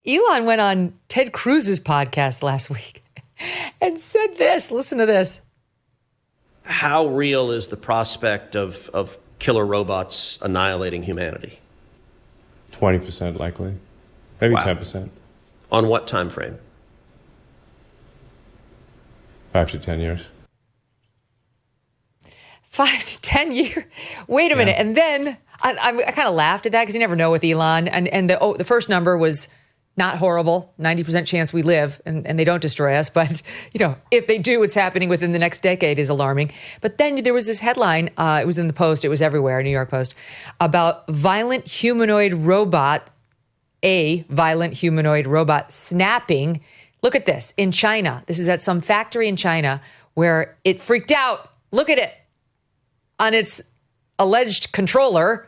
Elon went on Ted Cruz's podcast last week and said this. Listen to this. How real is the prospect of killer robots annihilating humanity? 20% likely. Maybe Wow. 10%. On what time frame? 5 to 10 years. 5 to 10 years. Wait a minute. And then I kind of laughed at that because you never know with Elon. And the first number was not horrible, 90% chance we live and they don't destroy us. But, if they do, what's happening within the next decade is alarming. But then there was this headline, it was in the Post, it was everywhere, New York Post, about a violent humanoid robot snapping. Look at this, in China. This is at some factory in China where it freaked out. Look at it on its alleged controller.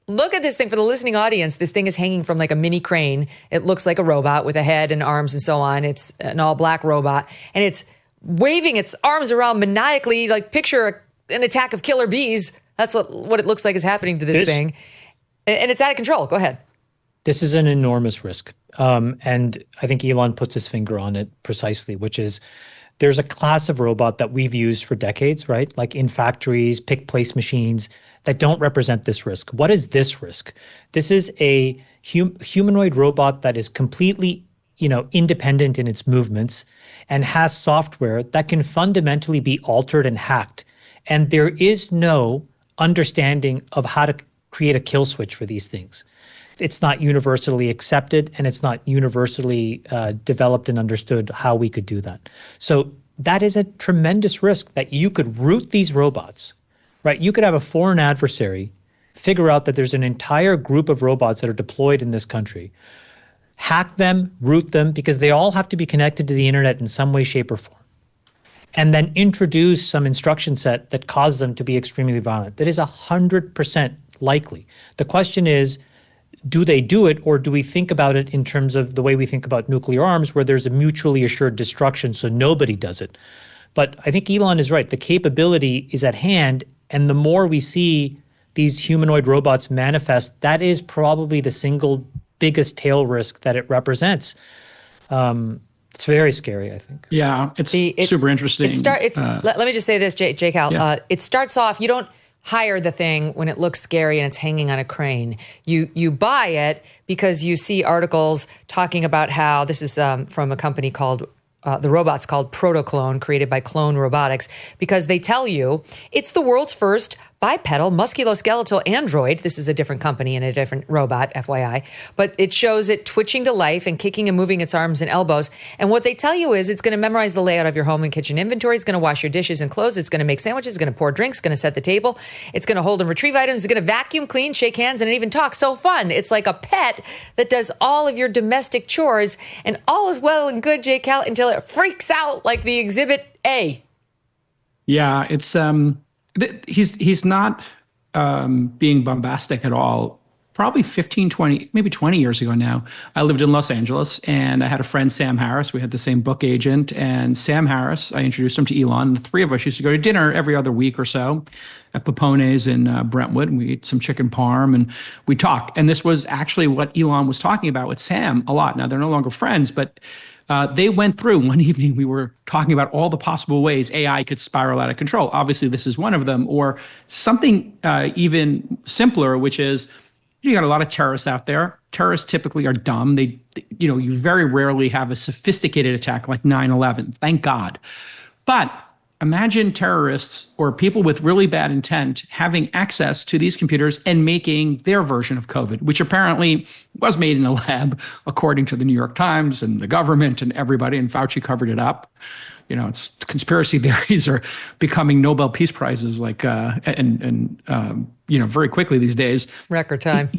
Look at this thing for the listening audience. This thing is hanging from like a mini crane. It looks like a robot with a head and arms and so on. It's an all black robot and it's waving its arms around maniacally, like picture an attack of killer bees. That's what it looks like is happening to this thing. And it's out of control. Go ahead. This is an enormous risk. And I think Elon puts his finger on it precisely, which is there's a class of robot that we've used for decades, right? Like in factories, pick place machines that don't represent this risk. What is this risk? This is a humanoid robot that is completely, independent in its movements and has software that can fundamentally be altered and hacked. And there is no understanding of how to create a kill switch for these things. It's not universally accepted and it's not universally developed and understood how we could do that. So that is a tremendous risk that you could root these robots, right? You could have a foreign adversary figure out that there's an entire group of robots that are deployed in this country, hack them, root them, because they all have to be connected to the internet in some way, shape, or form, and then introduce some instruction set that causes them to be extremely violent. That is 100% likely. The question is, do they do it, or do we think about it in terms of the way we think about nuclear arms, where there's a mutually assured destruction so nobody does it? But I think Elon is right. The capability is at hand, and the more we see these humanoid robots manifest, that is probably the single biggest tail risk that it represents. It's very scary, I think. Yeah, it's super interesting. Let me just say this, Jake Al. Yeah. It starts off, you don't hire the thing when it looks scary and it's hanging on a crane. You buy it because you see articles talking about how this is from a company called the robot's called Protoclone, created by Clone Robotics, because they tell you it's the world's first bipedal musculoskeletal android. This is a different company and a different robot, FYI. But it shows it twitching to life and kicking and moving its arms and elbows. And what they tell you is it's going to memorize the layout of your home and kitchen inventory. It's going to wash your dishes and clothes. It's going to make sandwiches. It's going to pour drinks. It's going to set the table. It's going to hold and retrieve items. It's going to vacuum, clean, shake hands, and even talk. So fun. It's like a pet that does all of your domestic chores. And all is well and good, Jake Cal, until it freaks out like the Exhibit A. Yeah, it's he's not being bombastic at all. Probably 15, 20, maybe 20 years ago now, I lived in Los Angeles and I had a friend, Sam Harris. We had the same book agent, and Sam Harris, I introduced him to Elon. The three of us used to go to dinner every other week or so at Papone's in Brentwood. We ate some chicken parm and we talk. And this was actually what Elon was talking about with Sam a lot. Now they're no longer friends, but they went through one evening. We were talking about all the possible ways AI could spiral out of control. Obviously, this is one of them, or something even simpler, which is you got a lot of terrorists out there. Terrorists typically are dumb. You very rarely have a sophisticated attack like 9/11. Thank God. But imagine terrorists or people with really bad intent having access to these computers and making their version of COVID, which apparently was made in a lab, according to the New York Times and the government and everybody, and Fauci covered it up. It's conspiracy theories are becoming Nobel Peace Prizes, very quickly these days. Record time.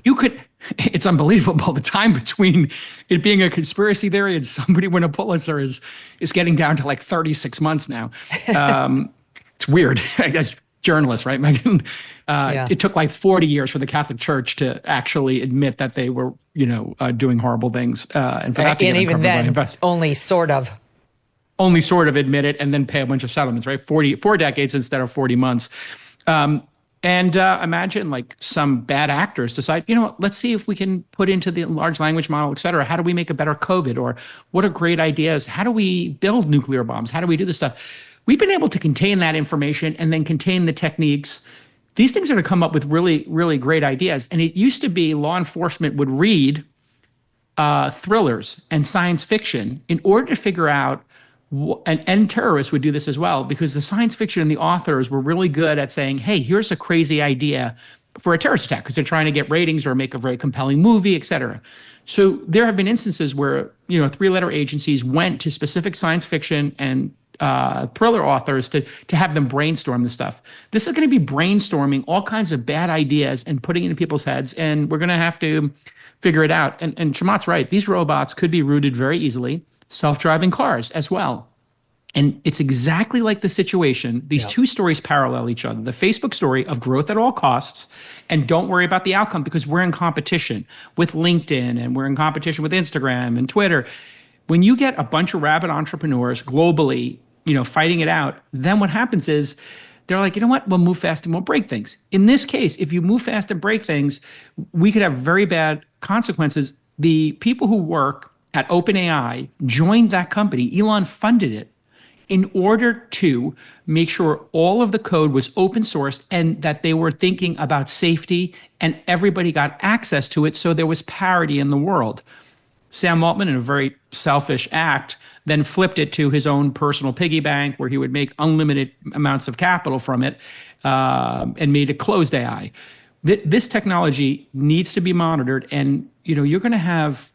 It's unbelievable. The time between it being a conspiracy theory and somebody win a Pulitzer is getting down to like 36 months now. It's weird. As journalists, right, Megyn? It took like 40 years for the Catholic Church to actually admit that they were, doing horrible things. And for that to get even then, only sort of admit it and then pay a bunch of settlements, right? 4 decades instead of 40 months. And imagine like some bad actors decide, you know what, let's see if we can put into the large language model, et cetera. How do we make a better COVID? Or what are great ideas? How do we build nuclear bombs? How do we do this stuff? We've been able to contain that information and then contain the techniques. These things are going to come up with really, really great ideas. And it used to be law enforcement would read thrillers and science fiction in order to figure out, and terrorists would do this as well, because the science fiction and the authors were really good at saying, hey, here's a crazy idea for a terrorist attack, because they're trying to get ratings or make a very compelling movie, et cetera. So there have been instances where, three-letter agencies went to specific science fiction and thriller authors to have them brainstorm the stuff. This is going to be brainstorming all kinds of bad ideas and putting it in people's heads, and we're going to have to figure it out. And Chamath's right. These robots could be rooted very easily. Self-driving cars as well. And it's exactly like the situation. These two stories parallel each other. The Facebook story of growth at all costs and don't worry about the outcome, because we're in competition with LinkedIn and we're in competition with Instagram and Twitter. When you get a bunch of rabid entrepreneurs globally, fighting it out, then what happens is they're like, you know what, we'll move fast and we'll break things. In this case, if you move fast and break things, we could have very bad consequences. The people who work at OpenAI joined that company. Elon funded it in order to make sure all of the code was open sourced and that they were thinking about safety and everybody got access to it, so there was parity in the world. Sam Altman, in a very selfish act, then flipped it to his own personal piggy bank where he would make unlimited amounts of capital from it, and made it closed AI. This technology needs to be monitored, and you're going to have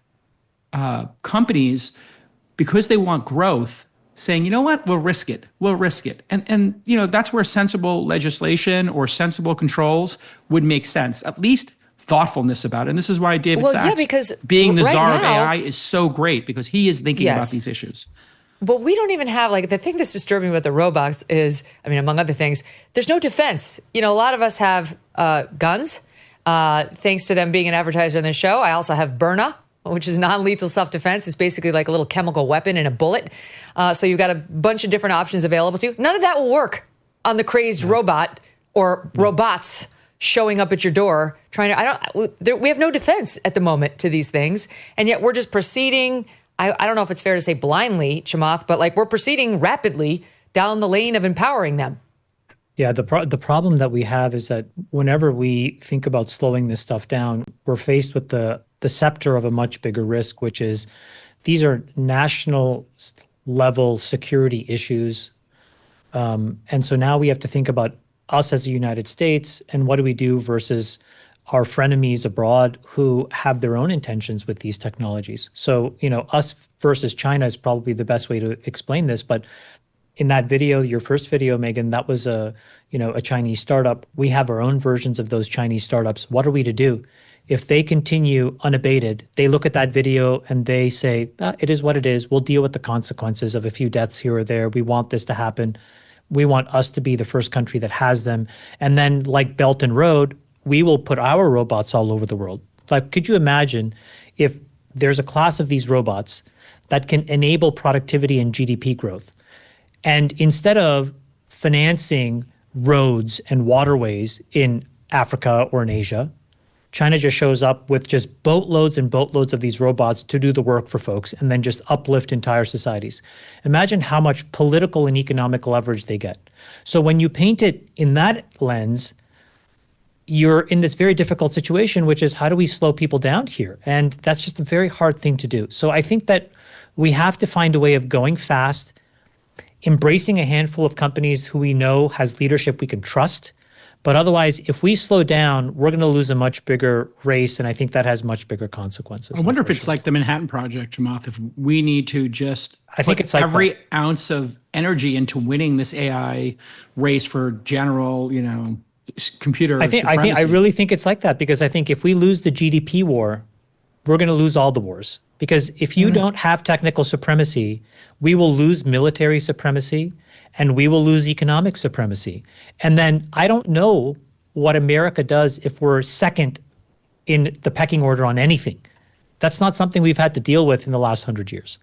companies, because they want growth, saying, you know what, we'll risk it. And that's where sensible legislation or sensible controls would make sense, at least thoughtfulness about it. And this is why David Sachs, because being the right czar now, of AI, is so great, because he is thinking about these issues. But we don't even have, the thing that's disturbing with the robots is, among other things, there's no defense. A lot of us have guns, thanks to them being an advertiser on the show. I also have Byrna, which is non-lethal self-defense. It's basically like a little chemical weapon in a bullet. So you've got a bunch of different options available to you. None of that will work on the crazed robot or robots showing up at your door trying to, we have no defense at the moment to these things. And yet we're just proceeding, I don't know if it's fair to say blindly, Chamath, but we're proceeding rapidly down the lane of empowering them. Yeah, the problem that we have is that whenever we think about slowing this stuff down, we're faced with the scepter of a much bigger risk, which is these are national level security issues. And so now we have to think about us as the United States and what do we do versus our frenemies abroad who have their own intentions with these technologies. So, us versus China is probably the best way to explain this. But in that video, your first video, Megyn, that was a Chinese startup. We have our own versions of those Chinese startups. What are we to do? If they continue unabated, they look at that video and they say, it is what it is. We'll deal with the consequences of a few deaths here or there. We want this to happen. We want us to be the first country that has them. And then like Belt and Road, we will put our robots all over the world. Could you imagine if there's a class of these robots that can enable productivity and GDP growth? And instead of financing roads and waterways in Africa or in Asia, China just shows up with just boatloads and boatloads of these robots to do the work for folks and then just uplift entire societies. Imagine how much political and economic leverage they get. So when you paint it in that lens, you're in this very difficult situation, which is how do we slow people down here? And that's just a very hard thing to do. So I think that we have to find a way of going fast, embracing a handful of companies who we know has leadership we can trust. But otherwise, if we slow down, we're going to lose a much bigger race, and I think that has much bigger consequences. I wonder if it's like the Manhattan Project, Chamath, if we need to just put it's like every ounce of energy into winning this AI race for general, computer supremacy. I really think it's like that, because I think if we lose the GDP war, we're going to lose all the wars. Because if you don't have technical supremacy, we will lose military supremacy and we will lose economic supremacy. And then I don't know what America does if we're second in the pecking order on anything. That's not something we've had to deal with in the last 100 years.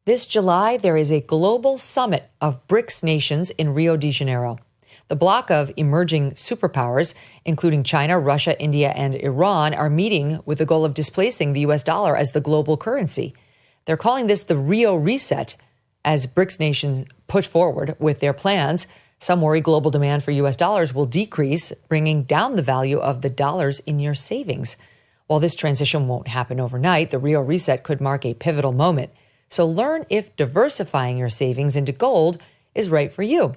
This July, there is a global summit of BRICS nations in Rio de Janeiro. The bloc of emerging superpowers, including China, Russia, India, and Iran, are meeting with the goal of displacing the U.S. dollar as the global currency. They're calling this the Rio Reset as BRICS nations push forward with their plans. Some worry global demand for U.S. dollars will decrease, bringing down the value of the dollars in your savings. While this transition won't happen overnight, the Rio Reset could mark a pivotal moment. So learn if diversifying your savings into gold is right for you.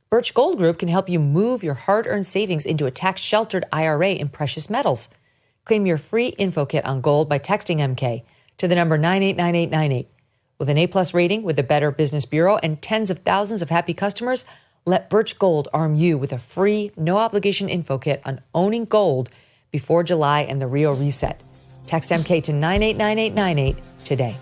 Birch Gold Group can help you move your hard-earned savings into a tax-sheltered IRA in precious metals. Claim your free info kit on gold by texting MK to the number 989898. With an A-plus rating with the Better Business Bureau and tens of thousands of happy customers, let Birch Gold arm you with a free, no-obligation info kit on owning gold before July and the Rio Reset. Text MK to 989898 today.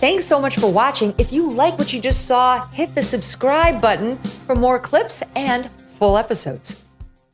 Thanks so much for watching. If you like what you just saw, hit the subscribe button for more clips and full episodes.